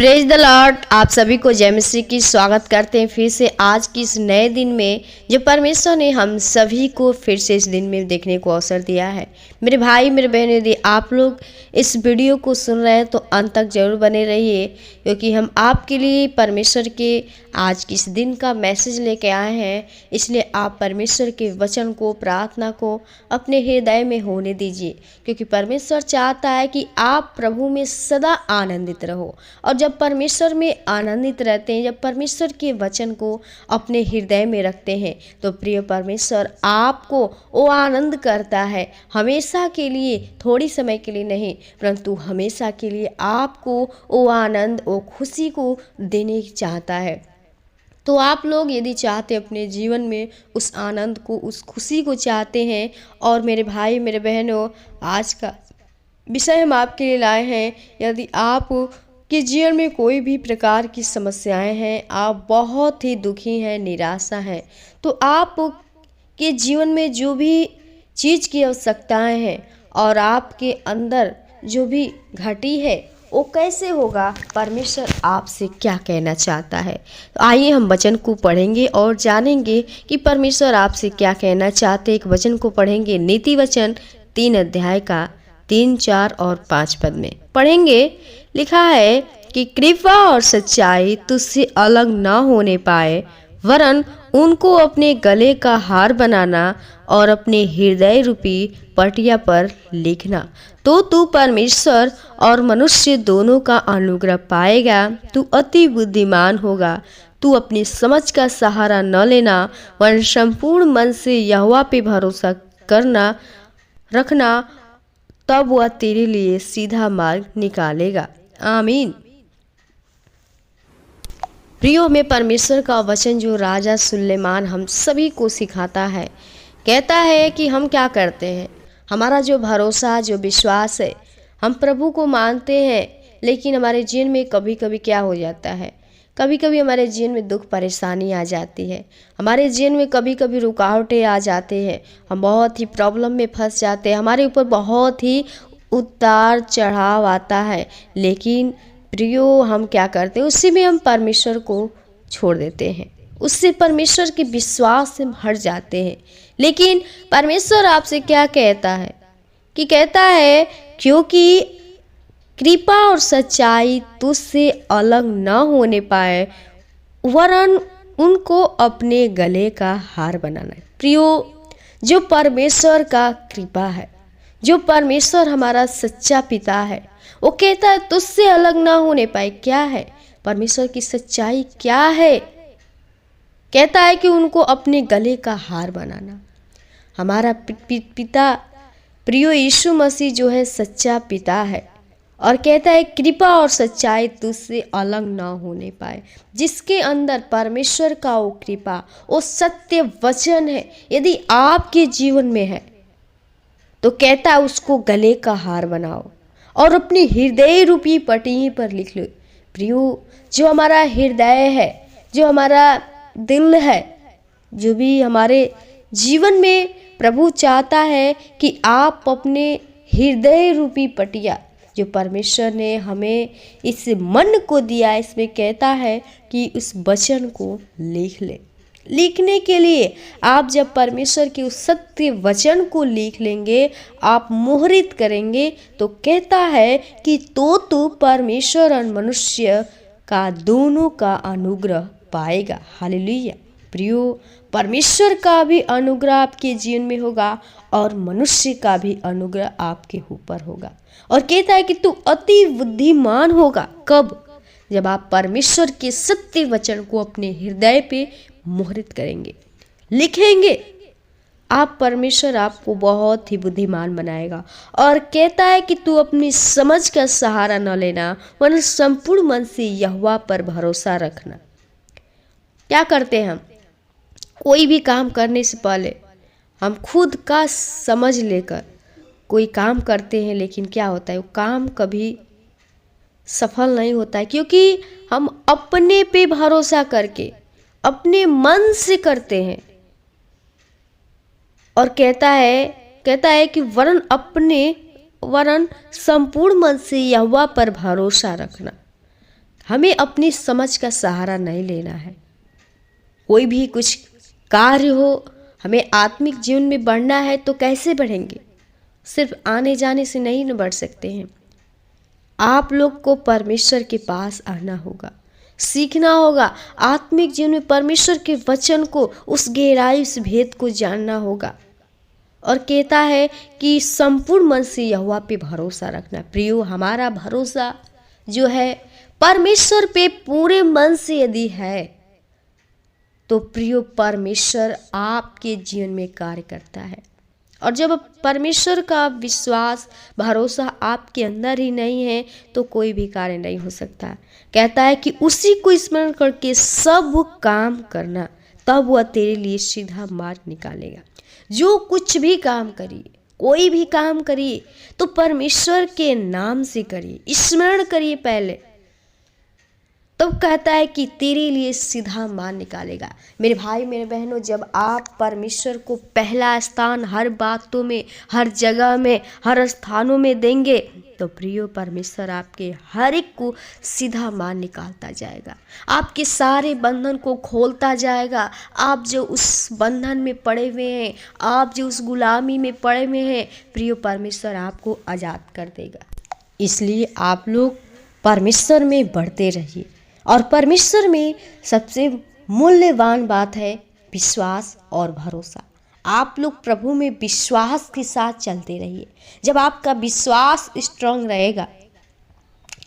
Praise the Lord. आप सभी को जय मसीह की स्वागत करते हैं फिर से आज की इस नए दिन में जो परमेश्वर ने हम सभी को फिर से इस दिन में देखने को अवसर दिया है। मेरे भाई मेरे बहन, यदि आप लोग इस वीडियो को सुन रहे हैं तो अंत तक जरूर बने रहिए, क्योंकि हम आपके लिए परमेश्वर के आज की इस दिन का मैसेज लेके आए हैं। इसलिए आप परमेश्वर के वचन को, प्रार्थना को अपने हृदय में होने दीजिए, क्योंकि परमेश्वर चाहता है कि आप प्रभु में सदा आनंदित रहो। और जब परमेश्वर में आनंदित रहते हैं, जब परमेश्वर के वचन को अपने हृदय में रखते हैं, तो प्रिय परमेश्वर आपको वो आनंद करता है, हमेशा के लिए, थोड़ी समय के लिए नहीं परंतु हमेशा के लिए आपको वो आनंद, वो खुशी को देने चाहता है। तो आप लोग यदि चाहते अपने जीवन में उस आनंद को, उस खुशी को चाहते हैं, और मेरे भाई मेरे बहनों, आज का विषय हम आपके लिए लाए हैं। यदि आप के जीवन में कोई भी प्रकार की समस्याएं हैं, आप बहुत ही दुखी हैं, निराशा है, तो आप के जीवन में जो भी चीज़ की आवश्यकताएं हैं और आपके अंदर जो भी घटी है वो कैसे होगा, परमेश्वर आपसे क्या कहना चाहता है। तो आइए हम वचन को पढ़ेंगे और जानेंगे कि परमेश्वर आपसे क्या कहना चाहते। एक वचन को पढ़ेंगे, नीति वचन 3 अध्याय का 3, 4 और 5 पद में पढ़ेंगे। लिखा है कि कृपा और सच्चाई तुझसे अलग न होने पाए, वरन उनको अपने गले का हार बनाना और अपने हृदय रूपी पटिया पर लिखना, तो तू परमेश्वर और मनुष्य दोनों का अनुग्रह पाएगा। तू अति बुद्धिमान होगा। तू अपनी समझ का सहारा न लेना, वरन संपूर्ण मन से यहोवा पे भरोसा करना रखना, तब वह तेरे लिए सीधा मार्ग निकालेगा। आमीन। प्रियो में परमेश्वर का वचन जो राजा सुलेमान हम सभी को सिखाता है, कहता है कि हम क्या करते हैं, हमारा जो भरोसा, जो विश्वास है, हम प्रभु को मानते हैं, लेकिन हमारे जीवन में कभी कभी क्या हो जाता है, कभी कभी हमारे जीवन में दुख परेशानी आ जाती है, हमारे जीवन में कभी कभी रुकावटें आ जाते हैं, हम बहुत ही प्रॉब्लम में फंस जाते हैं, हमारे ऊपर बहुत ही उतार चढ़ाव आता है। लेकिन प्रियो हम क्या करते हैं, उसी में हम परमेश्वर को छोड़ देते हैं, उससे परमेश्वर के विश्वास से हम हट जाते हैं। लेकिन परमेश्वर आपसे क्या कहता है कि कहता है, क्योंकि कृपा और सच्चाई तुझसे अलग न होने पाए, वरन उनको अपने गले का हार बनाना है। प्रियो, जो परमेश्वर का कृपा है, जो परमेश्वर हमारा सच्चा पिता है, वो कहता है तुझसे अलग ना होने पाए। क्या है परमेश्वर की सच्चाई, क्या है? कहता है कि उनको अपने गले का हार बनाना। हमारा पिता प्रियो यीशु मसीह जो है सच्चा पिता है, और कहता है कृपा और सच्चाई तुझसे अलग ना होने पाए। जिसके अंदर परमेश्वर का वो कृपा, वो सत्य वचन है, यदि आपके जीवन में है, तो कहता है उसको गले का हार बनाओ और अपनी हृदय रूपी पटिया पर लिख लो। प्रियो, जो हमारा हृदय है, जो हमारा दिल है, जो भी हमारे जीवन में प्रभु चाहता है कि आप अपने हृदय रूपी पटिया, जो परमेश्वर ने हमें इस मन को दिया, इसमें कहता है कि उस वचन को लिख ले। लिखने के लिए आप जब परमेश्वर के उस सत्य वचन को लिख लेंगे, आप मुहरित करेंगे, तो कहता है कि तो तू परमेश्वर और मनुष्य का दोनों का अनुग्रह पाएगा। हालेलुया। प्रियो, परमेश्वर का भी अनुग्रह आपके जीवन में होगा और मनुष्य का भी अनुग्रह आपके ऊपर होगा। और कहता है कि तू अति बुद्धिमान होगा। कब? जब आप परमेश्वर के सत्य वचन को अपने हृदय पे मुहरित करेंगे, लिखेंगे, आप परमेश्वर आपको बहुत ही बुद्धिमान बनाएगा। और कहता है कि तू अपनी समझ का सहारा न लेना, वरन संपूर्ण मन से यहोवा पर भरोसा रखना। क्या करते हैं हम? कोई भी काम करने से पहले हम खुद का समझ लेकर कोई काम करते हैं, लेकिन क्या होता है, वो काम कभी सफल नहीं होता है, क्योंकि हम अपने पे भरोसा करके अपने मन से करते हैं। और कहता है कि वरन संपूर्ण मन से यहोवा पर भरोसा रखना। हमें अपनी समझ का सहारा नहीं लेना है। कोई भी कुछ कार्य हो, हमें आत्मिक जीवन में बढ़ना है तो कैसे बढ़ेंगे? सिर्फ आने जाने से नहीं न बढ़ सकते हैं। आप लोग को परमेश्वर के पास आना होगा, सीखना होगा। आत्मिक जीवन में परमेश्वर के वचन को, उस गहराई, उस भेद को जानना होगा। और कहता है कि संपूर्ण मन से यहोवा पे भरोसा रखना। प्रियो, हमारा भरोसा जो है परमेश्वर पे पूरे मन से यदि है तो प्रियो परमेश्वर आपके जीवन में कार्य करता है। और जब परमेश्वर का विश्वास, भरोसा आपके अंदर ही नहीं है तो कोई भी कार्य नहीं हो सकता। कहता है कि उसी को स्मरण करके सब काम करना, तब वह तेरे लिए सीधा मार्ग निकालेगा। जो कुछ भी काम करिए, कोई भी काम करिए तो परमेश्वर के नाम से करिए, स्मरण करिए पहले, तब कहता है कि तेरे लिए सीधा मार्ग निकालेगा। मेरे भाई, मेरे बहनों, जब आप परमेश्वर को पहला स्थान हर बातों में, हर जगह में, हर स्थानों में देंगे तो प्रियो परमेश्वर आपके हर एक को सीधा मार्ग निकालता जाएगा, आपके सारे बंधन को खोलता जाएगा। आप जो उस बंधन में पड़े हुए हैं, आप जो उस गुलामी में पड़े हुए हैं, प्रियो परमेश्वर आपको आज़ाद कर देगा। इसलिए आप लोग परमेश्वर में बढ़ते रहिए। और परमेश्वर में सबसे मूल्यवान बात है विश्वास और भरोसा। आप लोग प्रभु में विश्वास के साथ चलते रहिए। जब आपका विश्वास स्ट्रांग रहेगा,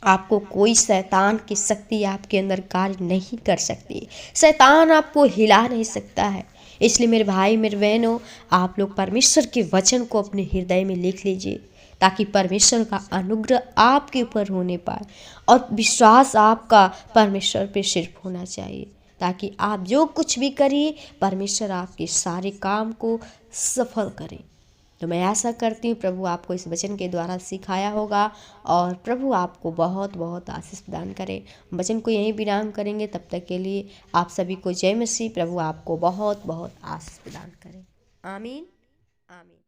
आपको कोई शैतान की शक्ति आपके अंदर कार्य नहीं कर सकती। शैतान आपको हिला नहीं सकता है। इसलिए मेरे भाई, मेरे बहनों, आप लोग परमेश्वर के वचन को अपने हृदय में लिख लीजिए ताकि परमेश्वर का अनुग्रह आपके ऊपर होने पाए और विश्वास आपका परमेश्वर पे सिर्फ होना चाहिए, ताकि आप जो कुछ भी करिए परमेश्वर आपके सारे काम को सफल करे। तो मैं आशा करती हूँ प्रभु आपको इस वचन के द्वारा सिखाया होगा और प्रभु आपको बहुत बहुत आशीष प्रदान करे। वचन को यहीं विराम करेंगे, तब तक के लिए आप सभी को जय मसीह। प्रभु आपको बहुत बहुत आशीष प्रदान करे। आमीन, आमीन।